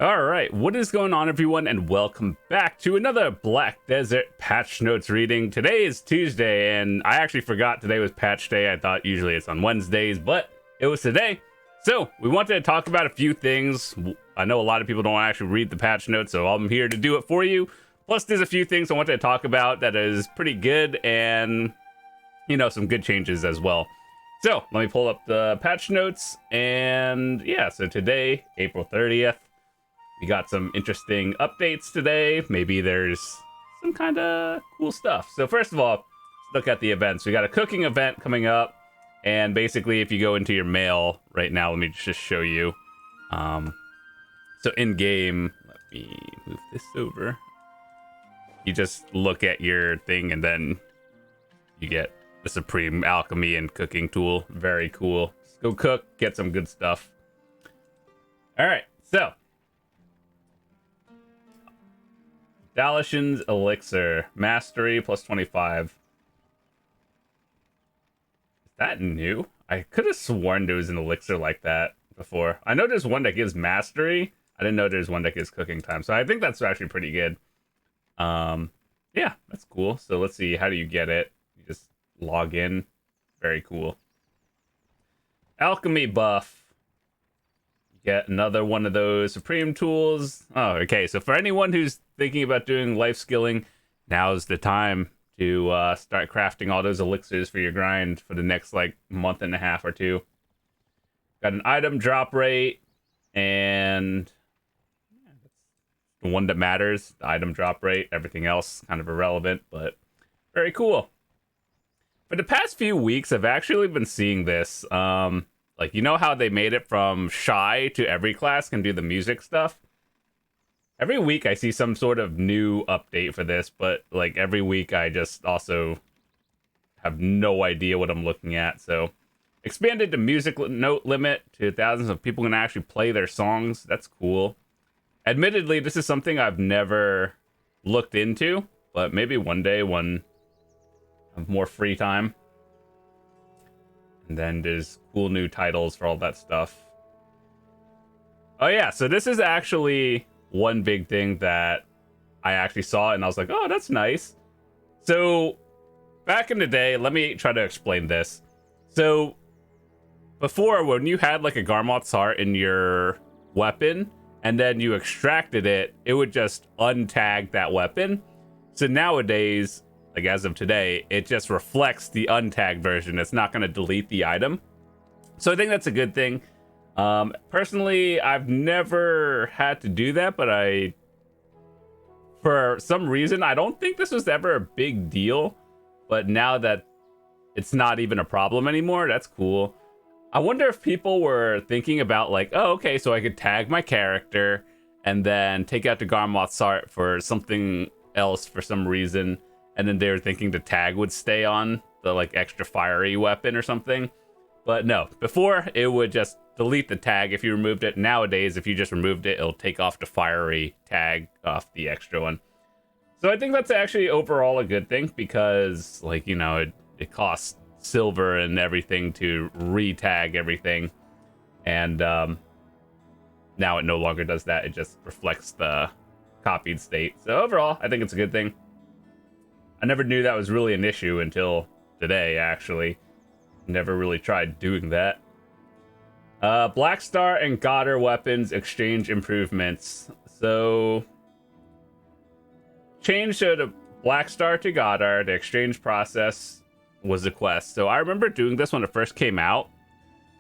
All right, what is going on, everyone, and welcome back to another Black Desert Patch Notes reading. Today is Tuesday, and I actually forgot today was Patch Day. I thought usually it's on Wednesdays, but it was today. So we wanted to talk about a few things. I know a lot of people don't actually read the patch notes, so I'm here to do it for you. Plus, there's a few things I wanted to talk about that is pretty good, and some good changes as well. So let me pull up the patch notes, and yeah, so today, April 30th. We got some interesting updates today. Maybe there's some kind of cool stuff. So first of all, let's look at the events. We got a cooking event coming up. And basically, if you go into your mail right now, let me just show you. So in-game, let me move this over. You just look at your thing and then you get the Supreme Alchemy and Cooking Tool. Very cool. Just go cook, get some good stuff. All right, so. Dalation's Elixir. Mastery plus 25. Is that new? I could have sworn there was an elixir like that before. I know there's one that gives mastery. I didn't know there's one that gives cooking time. So I think that's actually pretty good. Yeah, that's cool. So let's see. How do you get it? You just log in. Very cool. Alchemy buff. Get another one of those Supreme tools. Oh, okay. So for anyone who's thinking about doing life skilling, now's the time to start crafting all those elixirs for your grind for the next month and a half or two. Got an item drop rate, and that's the one that matters. The item drop rate. Everything else kind of irrelevant, but very cool. For the past few weeks, I've actually been seeing this. You know how they made it from Shy to every class can do the music stuff? Every week I see some sort of new update for this, but every week I just also have no idea what I'm looking at. So expanded the music note limit to thousands of people can actually play their songs. That's cool. Admittedly, this is something I've never looked into, but maybe one day when I have more free time. And then there's cool new titles for all that stuff. Oh yeah, so this is actually one big thing that I actually saw, and I was like, oh, that's nice. So back in the day, let me try to explain this. So before, when you had a Garmoth's Heart in your weapon, and then you extracted it, it would just untag that weapon. So nowadays, as of today, it just reflects the untagged version. It's not going to delete the item. So I think that's a good thing. Personally, I've never had to do that, but for some reason, I don't think this was ever a big deal. But now that it's not even a problem anymore, that's cool. I wonder if people were thinking about oh, okay, so I could tag my character and then take out the Garmoth's Heart for something else for some reason. And then they were thinking the tag would stay on the extra fiery weapon or something. But no, before it would just delete the tag if you removed it. Nowadays, if you just removed it, it'll take off the fiery tag off the extra one. So I think that's actually overall a good thing because it costs silver and everything to re-tag everything. And now it no longer does that. It just reflects the copied state. So overall, I think it's a good thing. I never knew that was really an issue until today, actually. Never really tried doing that. Black Star and Goddard weapons exchange improvements. So, change the Black Star to Goddard. The exchange process was a quest. So I remember doing this when it first came out.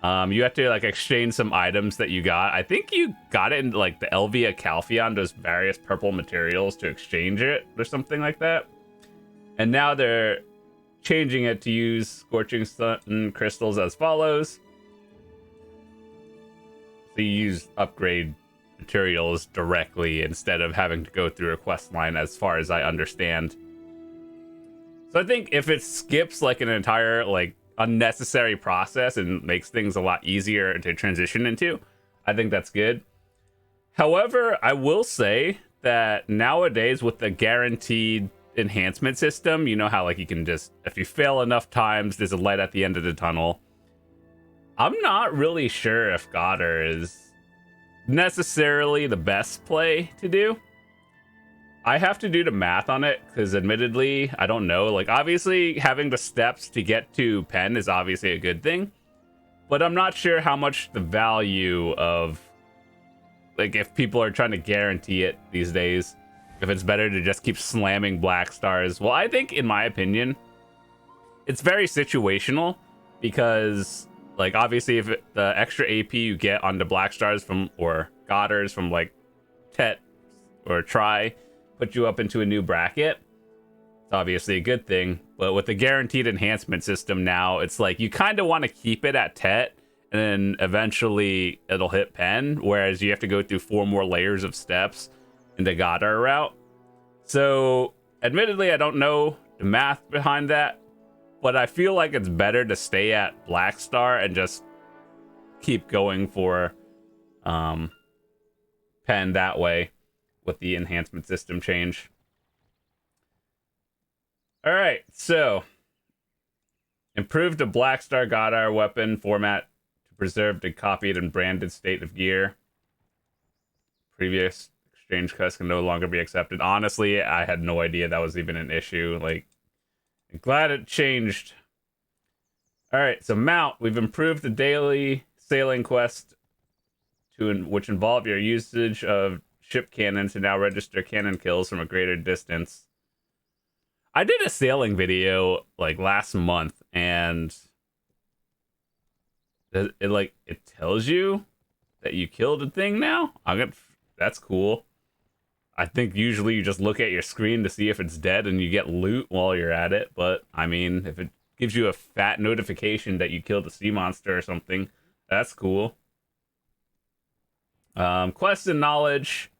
You had to exchange some items that you got. I think you got it in the Elvia Calpheon, those various purple materials to exchange it or something like that. And now they're changing it to use Scorching Sun crystals as follows. So you use upgrade materials directly instead of having to go through a quest line, as far as I understand. So I think if it skips an entire unnecessary process and makes things a lot easier to transition into, I think that's good. However, I will say that nowadays with the guaranteed enhancement system, you know how you can just, if you fail enough times, there's a light at the end of the tunnel. I'm not really sure if Goddard is necessarily the best play to do. I have to do the math on it because admittedly, I don't know. Like, obviously, having the steps to get to pen is obviously a good thing, but I'm not sure how much the value of, like, if people are trying to guarantee it these days, if it's better to just keep slamming black stars. Well, I think, in my opinion, it's very situational because, like, obviously, if the extra AP you get on the black stars from, or Godders from, like, Tet or Try, put you up into a new bracket, it's obviously a good thing. But with the guaranteed enhancement system now, it's like you kind of want to keep it at Tet, and then eventually it'll hit pen, whereas you have to go through 4 more layers of steps in the Goddard route. So, admittedly, I don't know the math behind that, but I feel like it's better to stay at Black Star and just keep going for pen that way with the enhancement system change. All right, so improved the Black Star Goddard weapon format to preserve the copied and branded state of gear. Previous exchange quests can no longer be accepted. Honestly, I had no idea that was even an issue. Like, I'm glad it changed. All right, so mount. We've improved the daily sailing quest which involve your usage of ship cannons to now register cannon kills from a greater distance. I did a sailing video like last month, and it tells you that you killed a thing now. That's cool. I think usually you just look at your screen to see if it's dead and you get loot while you're at it. But I mean, if it gives you a fat notification that you killed a sea monster or something, that's cool. Quests and knowledge.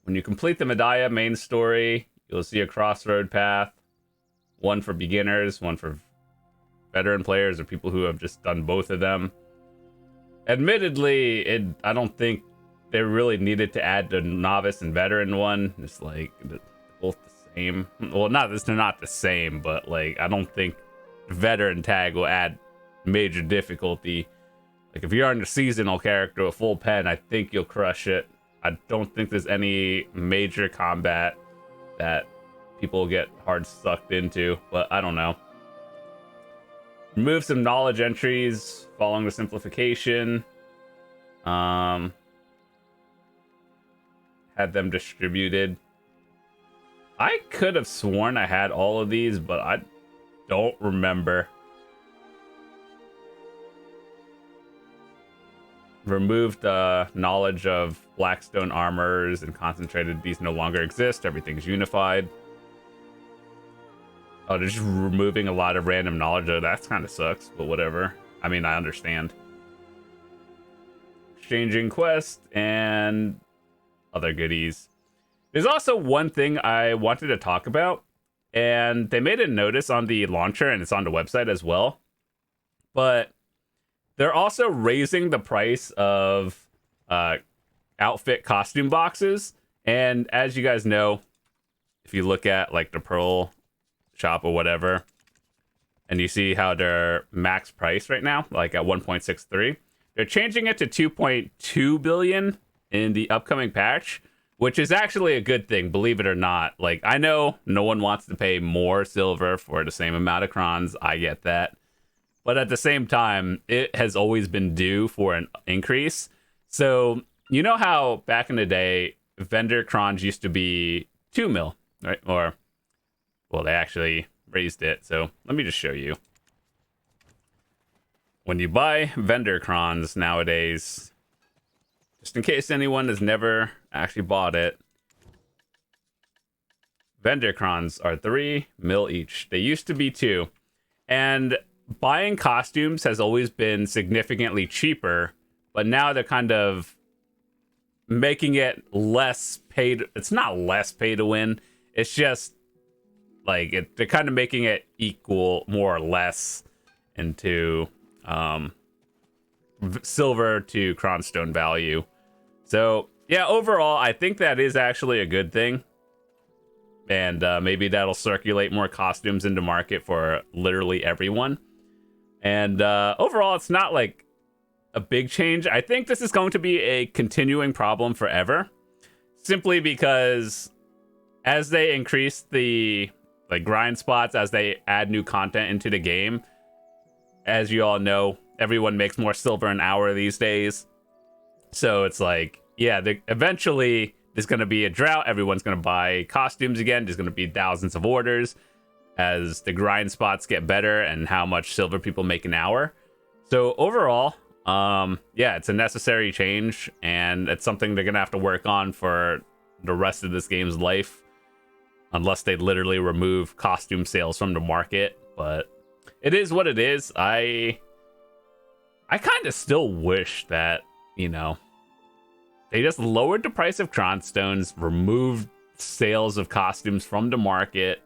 When you complete the Medaya main story, you'll see a crossroad path. One for beginners, one for veteran players or people who have just done both of them. Admittedly, I don't think they really needed to add the novice and veteran one. It's like they're both the same. Well, they're not the same, but like I don't think the veteran tag will add major difficulty. Like if you're on a seasonal character with full pen, I think you'll crush it. I don't think there's any major combat that people get hard sucked into, but I don't know. Remove some knowledge entries following the simplification. Had them distributed. I could have sworn I had all of these, but I don't remember. Removed the knowledge of Blackstone armors and concentrated these no longer exist. Everything's unified. Oh, they're just removing a lot of random knowledge. Oh, that kind of sucks, but whatever. I mean, I understand. Exchanging quest and other goodies. There's also one thing I wanted to talk about, and they made a notice on the launcher, and it's on the website as well. But they're also raising the price of outfit costume boxes. And as you guys know, if you look at like the Pearl shop or whatever, and you see how they're max price right now, like at 1.63, they're changing it to 2.2 billion in the upcoming patch, which is actually a good thing, believe it or not. Like, I know no one wants to pay more silver for the same amount of crons. I get that. But at the same time, it has always been due for an increase. So, you know how back in the day, vendor crons used to be 2 mil, right? Or, well, they actually raised it. So let me just show you. When you buy vendor crons nowadays, just in case anyone has never actually bought it, vendor crons are 3 mil each. They used to be 2. And buying costumes has always been significantly cheaper, but now they're kind of making it less paid. It's not less pay to win. It's just like they're kind of making it equal more or less into silver to cronstone value. So yeah, overall, I think that is actually a good thing. And maybe that'll circulate more costumes into market for literally everyone. And overall, it's not like a big change. I think this is going to be a continuing problem forever, simply because as they increase the like grind spots, as they add new content into the game, as you all know, everyone makes more silver an hour these days. So it's like, yeah, eventually there's going to be a drought. Everyone's going to buy costumes again. There's going to be thousands of orders as the grind spots get better and how much silver people make an hour. So overall, yeah, it's a necessary change, and it's something they're going to have to work on for the rest of this game's life, unless they literally remove costume sales from the market. But it is what it is. I kind of still wish that, you know, they just lowered the price of Cronstones, removed sales of costumes from the market,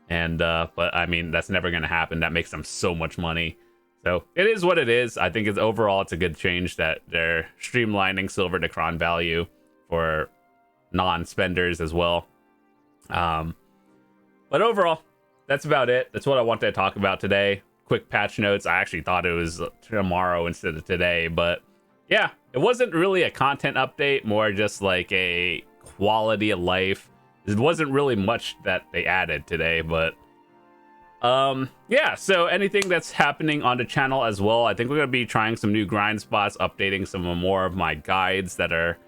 and but I mean, that's never going to happen. That makes them so much money. So it is what it is. I think it's a good change that they're streamlining silver to Cron value for non-spenders as well. But overall, that's about it. That's what I wanted to talk about today. Quick patch notes. I actually thought it was tomorrow instead of today, but yeah, it wasn't really a content update, more just like a quality of life. It wasn't really much that they added today, but yeah, so anything that's happening on the channel as well, I think we're going to be trying some new grind spots, updating some more of my guides that are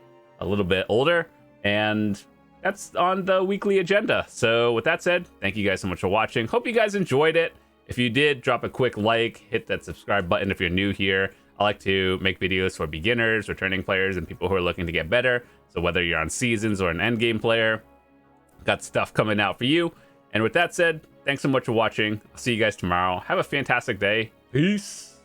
a little bit older, and that's on the weekly agenda. So with that said, thank you guys so much for watching. Hope you guys enjoyed it. If you did, drop a quick like, hit that subscribe button if you're new here. I like to make videos for beginners, returning players, and people who are looking to get better. So whether you're on seasons or an endgame player, got stuff coming out for you. And with that said, thanks so much for watching. I'll see you guys tomorrow. Have a fantastic day. Peace.